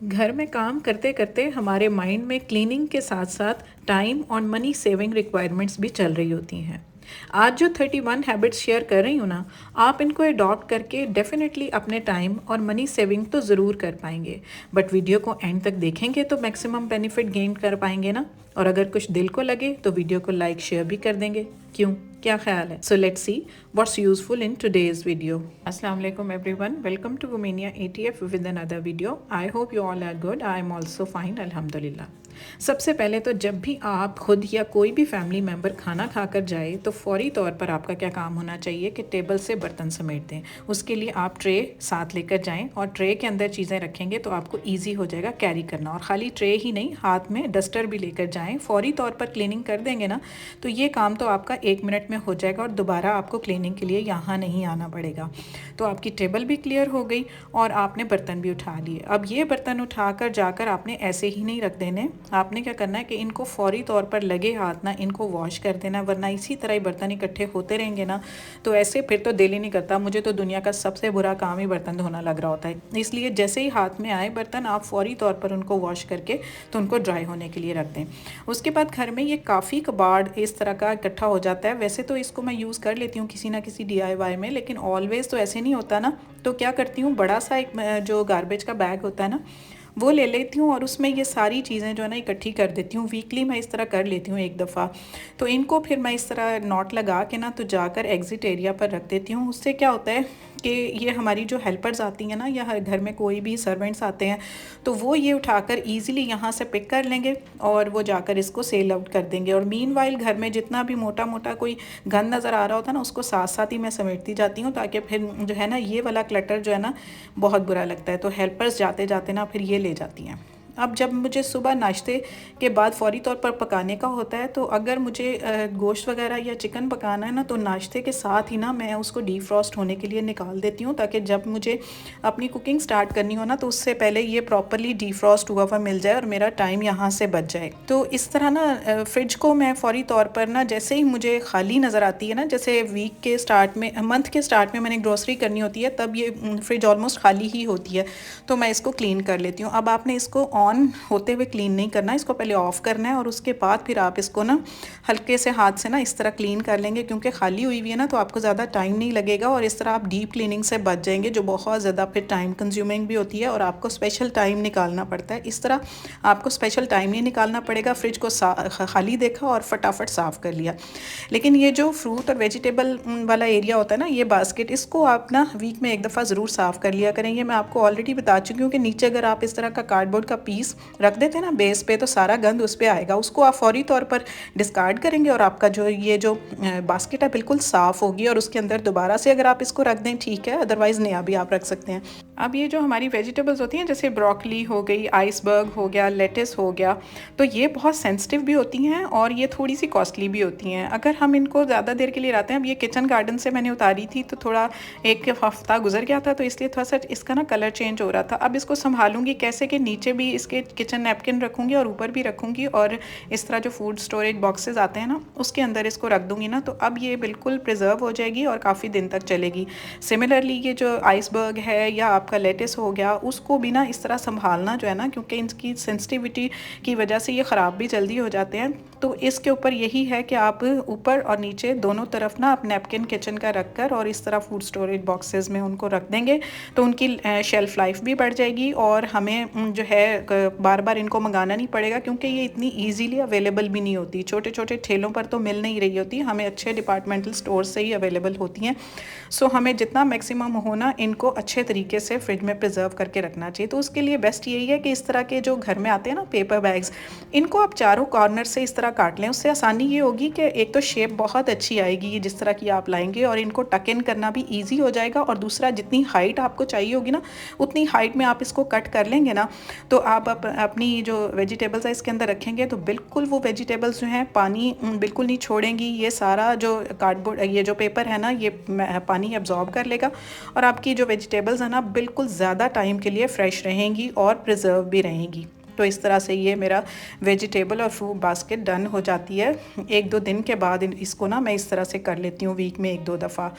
घर में काम करते करते हमारे माइंड में क्लीनिंग के साथ साथ टाइम और मनी सेविंग रिक्वायरमेंट्स भी चल रही होती हैं। आज जो 31 हैबिट्स शेयर कर रही हूँ ना, आप इनको अडॉप्ट करके डेफिनेटली अपने टाइम और मनी सेविंग तो ज़रूर कर पाएंगे। बट वीडियो को एंड तक देखेंगे तो मैक्सिमम बेनिफिट गेन कर पाएंगे ना। और अगर कुछ दिल को लगे तो वीडियो को लाइक शेयर भी कर देंगे। क्यों, क्या ख्याल है? So let's see what's useful in today's video. अस्सलाम वालेकुम everyone, welcome to Womenia ATF with another video. I hope you all are good. I am also fine, अल्हम्दुलिल्लाह। सबसे पहले तो जब भी आप खुद या कोई भी फैमिली मेम्बर खाना खाकर जाए तो फौरी तौर पर आपका क्या काम होना चाहिए कि टेबल से बर्तन समेट दें। उसके लिए आप ट्रे साथ लेकर जाएं और ट्रे के अंदर चीज़ें रखेंगे तो आपको ईजी हो जाएगा कैरी करना। और ख़ाली ट्रे ही नहीं, हाथ में डस्टर भी लेकर जाएं। फौरी तौर पर क्लीनिंग कर देंगे ना तो ये काम तो आपका 1 मिनट में हो जाएगा और दोबारा आपको क्लीनिंग के लिए यहाँ नहीं आना पड़ेगा। तो आपकी टेबल भी क्लियर हो गई और आपने बर्तन भी उठा लिए। अब ये बर्तन उठाकर जाकर आपने ऐसे ही नहीं रख देने। आपने क्या करना है कि इनको फौरी तौर पर लगे हाथ ना इनको वॉश कर देना, वरना इसी तरह ही बर्तन इकट्ठे होते रहेंगे ना तो ऐसे फिर तो दिल ही नहीं करता। मुझे तो दुनिया का सबसे बुरा काम ही बर्तन धोना लग रहा होता है। इसलिए जैसे ही हाथ में आए बर्तन आप फौरी तौर पर उनको वॉश करके तो उनको ड्राई होने के लिए रख दें। उसके बाद घर में ये काफ़ी कबाड़ इस तरह का इकट्ठा हो जाता है। वैसे तो इसको मैं यूज़ कर लेती हूँ किसी ना किसी DIY में, लेकिन ऑलवेज़ तो ऐसे नहीं होता ना। तो क्या करती हूँ, बड़ा सा एक जो गार्बेज का बैग होता है ना वो ले लेती हूँ और उसमें ये सारी चीज़ें जो है ना इकट्ठी कर देती हूँ। वीकली मैं इस तरह कर लेती हूँ एक दफ़ा। तो इनको फिर मैं इस तरह नॉट लगा के ना तो जाकर एग्ज़िट एरिया पर रख देती हूँ। उससे क्या होता है कि ये हमारी जो हेल्पर्स आती हैं ना या घर में कोई भी सर्वेंट्स आते हैं तो वो ये उठाकर ईज़िली यहाँ से पिक कर लेंगे और वो जाकर इसको सेल आउट कर देंगे। और मीनवाइल घर में जितना भी मोटा मोटा कोई गंद नज़र आ रहा होता है ना उसको साथ साथ ही मैं समेटती जाती हूँ, ताकि फिर जो है ना ये वाला क्लटर जो है ना बहुत बुरा लगता है। तो हेल्पर्स जाते जाते ना फिर ये ले जाती हैं। अब जब मुझे सुबह नाश्ते के बाद फ़ौरी तौर पर पकाने का होता है तो अगर मुझे गोश्त वगैरह या चिकन पकाना है ना तो नाश्ते के साथ ही ना मैं उसको डीफ्रॉस्ट होने के लिए निकाल देती हूँ, ताकि जब मुझे अपनी कुकिंग स्टार्ट करनी हो ना तो उससे पहले ये प्रॉपरली डीफ्रॉस्ट हुआ मिल जाए और मेरा टाइम यहाँ से बच जाए। तो इस तरह ना फ्रिज को मैं फ़ौरी तौर पर ना जैसे ही मुझे खाली नज़र आती है ना, जैसे वीक के स्टार्ट में, मंथ के स्टार्ट में मैंने ग्रोसरी करनी होती है तब ये फ्रिज ऑलमोस्ट खाली ही होती है, तो मैं इसको क्लीन कर लेती हूँ। अब आपने इसको ऑन होते हुए क्लीन नहीं करना, इसको पहले ऑफ़ करना है और उसके बाद फिर आप इसको ना हल्के से हाथ से ना इस तरह क्लीन कर लेंगे, क्योंकि खाली हुई हुई है ना तो आपको ज़्यादा टाइम नहीं लगेगा और इस तरह आप डीप क्लीनिंग से बच जाएंगे, जो बहुत ज़्यादा फिर टाइम कंज्यूमिंग भी होती है और आपको स्पेशल टाइम निकालना पड़ता है। इस तरह आपको स्पेशल टाइम नहीं निकालना पड़ेगा। फ्रिज को खाली देखा और फटाफट साफ़ कर लिया। लेकिन ये जो फ्रूट और वेजिटेबल वाला एरिया होता है ना, ये बास्केट, इसको आप ना वीक में एक दफ़ा ज़रूर साफ़ कर लिया करें। ये मैं आपको ऑलरेडी बता चुकी हूँ कि नीचे अगर आप इस तरह का कार्डबोर्ड का पीस रख देते हैं ना बेस पे तो सारा गंद उस पर आएगा। उसको आप फौरी तौर पर डिस्कार्ड करेंगे और आपका जो ये जो बास्केट है बिल्कुल साफ़ होगी और उसके अंदर दोबारा से अगर आप इसको रख दें ठीक है, अदरवाइज़ नया भी आप रख सकते हैं। अब ये जो हमारी वेजिटेबल्स होती हैं जैसे ब्रोकली हो गई, आइसबर्ग हो गया, लेटिस हो गया, तो ये बहुत सेंसिटिव भी होती हैं और ये थोड़ी सी कॉस्टली भी होती हैं। अगर हम इनको ज़्यादा देर के लिए लाते हैं, अब ये किचन गार्डन से मैंने उतारी थी तो थोड़ा एक हफ्ता गुजर गया था तो इसलिए थोड़ा सा इसका ना कलर चेंज हो रहा था। अब इसको संभालूंगी कैसे कि नीचे भी इसके किचन नैपकिन रखूँगी और ऊपर भी रखूँगी और इस तरह जो फूड स्टोरेज बॉक्सेस आते हैं ना उसके अंदर इसको रख दूँगी ना, तो अब ये बिल्कुल प्रिजर्व हो जाएगी और काफ़ी दिन तक चलेगी। सिमिलरली ये जो आइसबर्ग है या आपका लेटिस हो गया, उसको भी ना इस तरह संभालना जो है ना, क्योंकि इनकी सेंसिटिविटी की वजह से ये ख़राब भी जल्दी हो जाते हैं। तो इसके ऊपर यही है कि आप ऊपर और नीचे दोनों तरफ ना आप नैपकिन किचन का रख कर और इस तरह फूड स्टोरेज बॉक्सेस में उनको रख देंगे तो उनकी शेल्फ़ लाइफ भी बढ़ जाएगी और हमें जो है बार बार इनको मंगाना नहीं पड़ेगा, क्योंकि ये इतनी ईजीली अवेलेबल भी नहीं होती। छोटे छोटे ठेलों पर तो मिल नहीं रही होती, हमें अच्छे डिपार्टमेंटल स्टोर से ही अवेलेबल होती हैं। सो हमें जितना मैक्सिमम हो ना इनको अच्छे तरीके से फ्रिज में प्रिजर्व करके रखना चाहिए। तो उसके लिए बेस्ट यही है कि इस तरह के जो घर में आते हैं ना पेपर बैग्स, इनको आप चारों कॉर्नर से इस तरह काट लें। उससे आसानी ये होगी कि एक तो शेप बहुत अच्छी आएगी जिस तरह की आप लाएंगे और इनको टक इन करना भी ईजी हो जाएगा, और दूसरा जितनी हाइट आपको चाहिए होगी ना उतनी हाइट में आप इसको कट कर लेंगे ना तो आप अपनी जो वेजिटेबल्स है इसके अंदर रखेंगे तो बिल्कुल वो वेजिटेबल्स जो हैं पानी बिल्कुल नहीं छोड़ेंगी। ये सारा जो कार्डबोर्ड ये जो पेपर है ना ये पानी एब्जॉर्ब कर लेगा और आपकी जो वेजिटेबल्स है ना बिल्कुल ज़्यादा टाइम के लिए फ़्रेश रहेंगी और प्रिजर्व भी रहेंगी। तो इस तरह से ये मेरा वेजिटेबल और फ्रूट बास्केट डन हो जाती है। 1-2 दिन के बाद इसको ना मैं इस तरह से कर लेती हूँ वीक में 1-2 दफ़ा।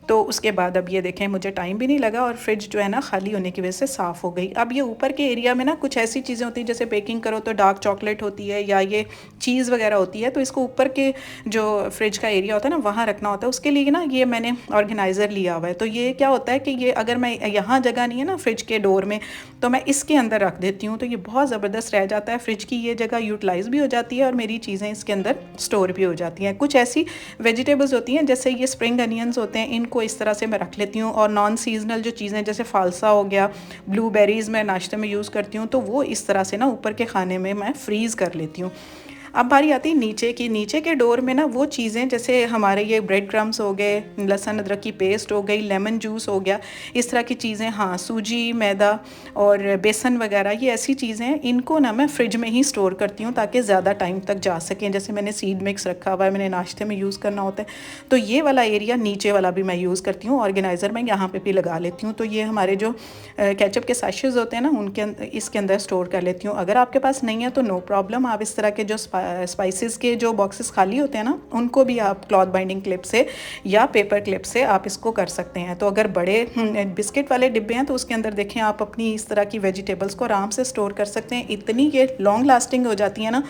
तो उसके बाद अब ये देखें मुझे टाइम भी नहीं लगा और फ्रिज जो है ना खाली होने की वजह से साफ़ हो गई। अब ये ऊपर के एरिया में ना कुछ ऐसी चीज़ें होती हैं जैसे बेकिंग करो तो डार्क चॉकलेट होती है या ये चीज़ वगैरह होती है, तो इसको ऊपर के जो फ्रिज का एरिया होता है ना वहाँ रखना होता है। उसके लिए ना ये मैंने ऑर्गेनाइज़र लिया हुआ है। तो ये क्या होता है कि ये अगर मैं यहाँ जगह नहीं है ना फ्रिज के डोर में, तो मैं इसके अंदर रख देती हूँ, तो ये बहुत ज़बरदस्त रह जाता है। फ्रिज की ये जगह यूटिलाइज़ भी हो जाती है और मेरी चीज़ें इसके अंदर स्टोर भी हो जाती हैं। कुछ ऐसी वेजिटेबल्स होती हैं जैसे ये स्प्रिंग अनियंस होते हैं, इनको इस तरह से मैं रख लेती हूँ। और नॉन सीजनल जो चीज़ें जैसे फालसा हो गया, ब्लूबेरीज़ मैं नाश्ते में यूज़ करती हूँ, तो वो इस तरह से ना ऊपर के खाने में मैं फ्रीज़ कर लेती हूँ। अब बारी आती है नीचे की। नीचे के डोर में ना वो चीज़ें जैसे हमारे ये ब्रेड क्रम्स हो गए, लहसुन अदरक की पेस्ट हो गई, लेमन जूस हो गया, इस तरह की चीज़ें, हाँ सूजी, मैदा और बेसन वगैरह, ये ऐसी चीज़ें हैं, इनको ना मैं फ्रिज में ही स्टोर करती हूँ ताकि ज़्यादा टाइम तक जा सकें। जैसे मैंने सीड मिक्स रखा हुआ है, मैंने नाश्ते में यूज़ करना होता है, तो ये वाला एरिया नीचे वाला भी मैं यूज़ करती हूँ। ऑर्गेनाइज़र मैं यहाँ पे भी लगा लेती हूँ। तो ये हमारे जो केचप के सैशेस होते हैं ना उनके इसके अंदर स्टोर कर लेती हूँ। अगर आपके पास नहीं है तो नो प्रॉब्लम, आप इस तरह के जो स्पाइसेस के जो बॉक्सेस खाली होते हैं ना उनको भी आप क्लॉथ बाइंडिंग क्लिप से या पेपर क्लिप से आप इसको कर सकते हैं। तो अगर बड़े बिस्किट वाले डिब्बे हैं तो उसके अंदर देखें आप अपनी इस तरह की वेजिटेबल्स को आराम से स्टोर कर सकते हैं। इतनी ये लॉन्ग लास्टिंग हो जाती है ना।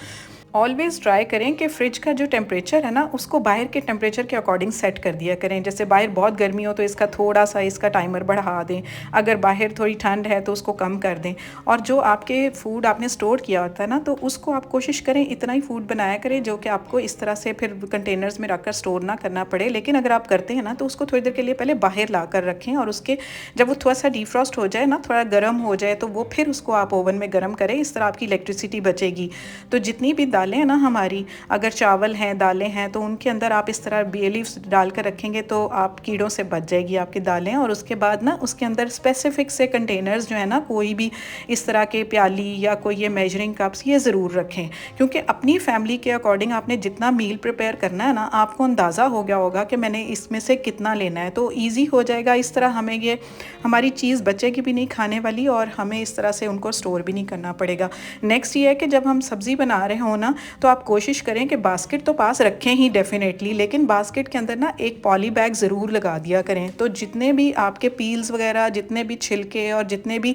ऑलवेज़ ट्राई करें कि फ्रिज का जो टेम्परेचर है ना उसको बाहर के टेम्परेचर के अकॉर्डिंग सेट कर दिया करें। जैसे बाहर बहुत गर्मी हो तो इसका थोड़ा सा इसका टाइमर बढ़ा दें, अगर बाहर थोड़ी ठंड है तो उसको कम कर दें। और जो आपके फूड आपने स्टोर किया होता है ना तो उसको आप कोशिश करें इतना ही फूड बनाया करें जो कि आपको इस तरह से फिर कंटेनर्स में रखकर स्टोर ना करना पड़े। लेकिन अगर आप करते हैं ना तो उसको थोड़ी देर के लिए पहले बाहर ला कर रखें और उसके जब वो थोड़ा सा डिफ्रॉस्ट हो जाए ना, थोड़ा गर्म हो जाए, तो वो फिर उसको आप ओवन में गर्म करें। इस तरह आपकी इलेक्ट्रिसिटी बचेगी। तो जितनी भी दालें हैं ना हमारी, अगर चावल हैं, दालें हैं, तो उनके अंदर आप इस तरह बे लीव्स डाल कर रखेंगे तो आप कीड़ों से बच जाएगी आपकी दालें। और उसके बाद ना उसके अंदर स्पेसिफिक से कंटेनर्स जो है ना, कोई भी इस तरह के प्याली या कोई ये मेजरिंग कप्स ये ज़रूर रखें, क्योंकि अपनी फैमिली के अकॉर्डिंग आपने जितना मील प्रिपेयर करना है ना आपको अंदाज़ा हो गया होगा कि मैंने इसमें से कितना लेना है, तो ईजी हो जाएगा। इस तरह हमें ये हमारी चीज़ बचेगी भी नहीं खाने वाली और हमें इस तरह से उनको स्टोर भी नहीं करना पड़ेगा। नेक्स्ट ये है कि जब हम सब्ज़ी बना रहे हो ना तो आप कोशिश करें कि बास्केट तो पास रखें ही डेफिनेटली, लेकिन बास्केट के अंदर ना एक पॉली बैग ज़रूर लगा दिया करें। तो जितने भी आपके पील्स वगैरह, जितने भी छिलके और जितने भी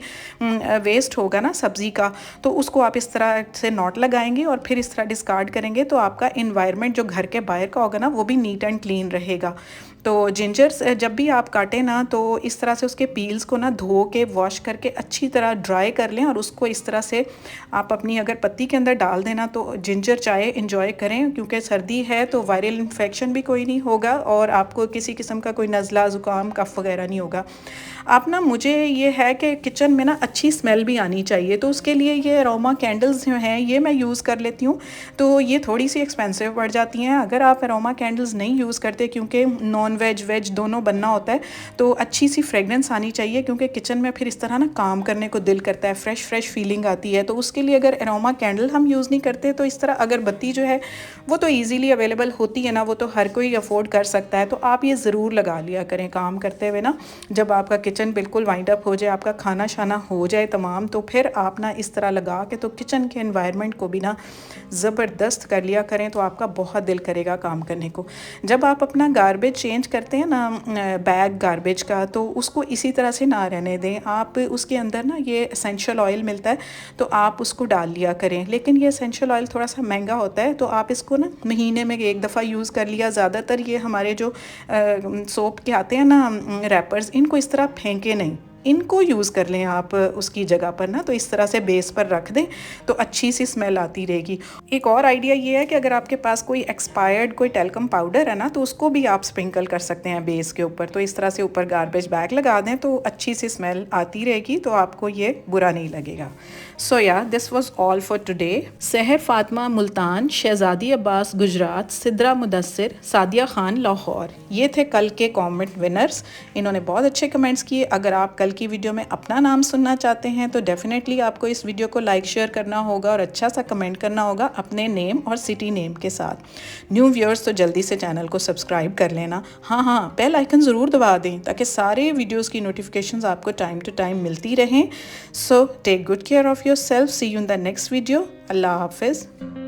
वेस्ट होगा ना सब्ज़ी का, तो उसको आप इस तरह से नॉट लगाएंगे और फिर इस तरह डिस्कार्ड करेंगे तो आपका इन्वायरमेंट जो घर के बाहर का होगा ना वो भी नीट एंड क्लीन रहेगा। तो जिंजर्स जब भी आप काटें ना तो इस तरह से उसके पील्स को ना धो के वॉश करके अच्छी तरह ड्राई कर लें और उसको इस तरह से आप अपनी अगर पत्ती के अंदर डाल देना तो जिंजर चाय इंजॉय करें, क्योंकि सर्दी है तो वायरल इन्फेक्शन भी कोई नहीं होगा और आपको किसी किस्म का कोई नज़ला, ज़ुकाम, कफ वगैरह नहीं होगा। आप ना मुझे ये है कि किचन में ना अच्छी स्मेल भी आनी चाहिए, तो उसके लिए ये अरोमा कैंडल्स जो हैं ये मैं यूज़ कर लेती हूँ। तो ये थोड़ी सी एक्सपेंसिव पड़ जाती हैं। अगर आप अरोमा कैंडल्स नहीं यूज़ करते, क्योंकि नॉन वेज वेज दोनों बनना होता है, तो अच्छी सी फ्रेगरेंस आनी चाहिए, क्योंकि किचन में फिर इस तरह ना काम करने को दिल करता है, फ्रेश फीलिंग आती है। तो उसके लिए अगर अरोमा कैंडल हम यूज़ नहीं करते तो इस तरह अगरबत्ती जो है वो तो ईज़िली अवेलेबल होती है ना, वो तो हर कोई अफोर्ड कर सकता है। तो आप ये ज़रूर लगा लिया करें काम करते हुए ना। जब आपका किचन बिल्कुल वाइंड अप हो जाए, आपका खाना शाना हो जाए तमाम, तो फिर आप ना इस तरह लगा के तो किचन के एनवायरनमेंट को भी ना ज़बरदस्त कर लिया करें, तो आपका बहुत दिल करेगा काम करने को। जब आप अपना गार्बेज चेंज करते हैं ना, बैग गार्बेज का, तो उसको इसी तरह से ना रहने दें। आप उसके अंदर ना ये एसेंशियल ऑयल मिलता है तो आप उसको डाल लिया करें, लेकिन ये एसेंशियल ऑयल थोड़ा सा महंगा होता है, तो आप इसको ना महीने में एक दफ़ा यूज़ कर लिया। ज़्यादातर ये हमारे जो सोप के आते हैं ना रैपर्स, इनको इस तरह फेंके नहीं, इनको यूज़ कर लें आप उसकी जगह पर ना, तो इस तरह से बेस पर रख दें तो अच्छी सी स्मेल आती रहेगी। एक और आइडिया ये है कि अगर आपके पास कोई एक्सपायर्ड कोई टेल्कम पाउडर है ना तो उसको भी आप स्प्रिंकल कर सकते हैं बेस के ऊपर। तो इस तरह से ऊपर गार्बेज बैग लगा दें तो अच्छी सी स्मेल आती रहेगी, तो आपको ये बुरा नहीं लगेगा। सो या this was all for today. सहर फातिमा मुल्तान, शहजादी अब्बास गुजरात, सिद्रा मुदस्सिर, सादिया खान लाहौर, ये थे कल के कमेंट विनर्स। इन्होंने बहुत अच्छे कमेंट्स किए। अगर आप कल की वीडियो में अपना नाम सुनना चाहते हैं तो डेफिनेटली आपको इस वीडियो को लाइक शेयर करना होगा और अच्छा सा कमेंट करना होगा अपने नेम और सिटी नेम के साथ। न्यू व्यूअर्स तो जल्दी से चैनल को सब्सक्राइब कर लेना। हाँ, बेल आइकन ज़रूर दबा दें ताकि सारे वीडियोज़ की नोटिफिकेशंस आपको टाइम टू टाइम मिलती रहें। So take good care of yourself. See you in the next video. अल्लाह हाफिज़।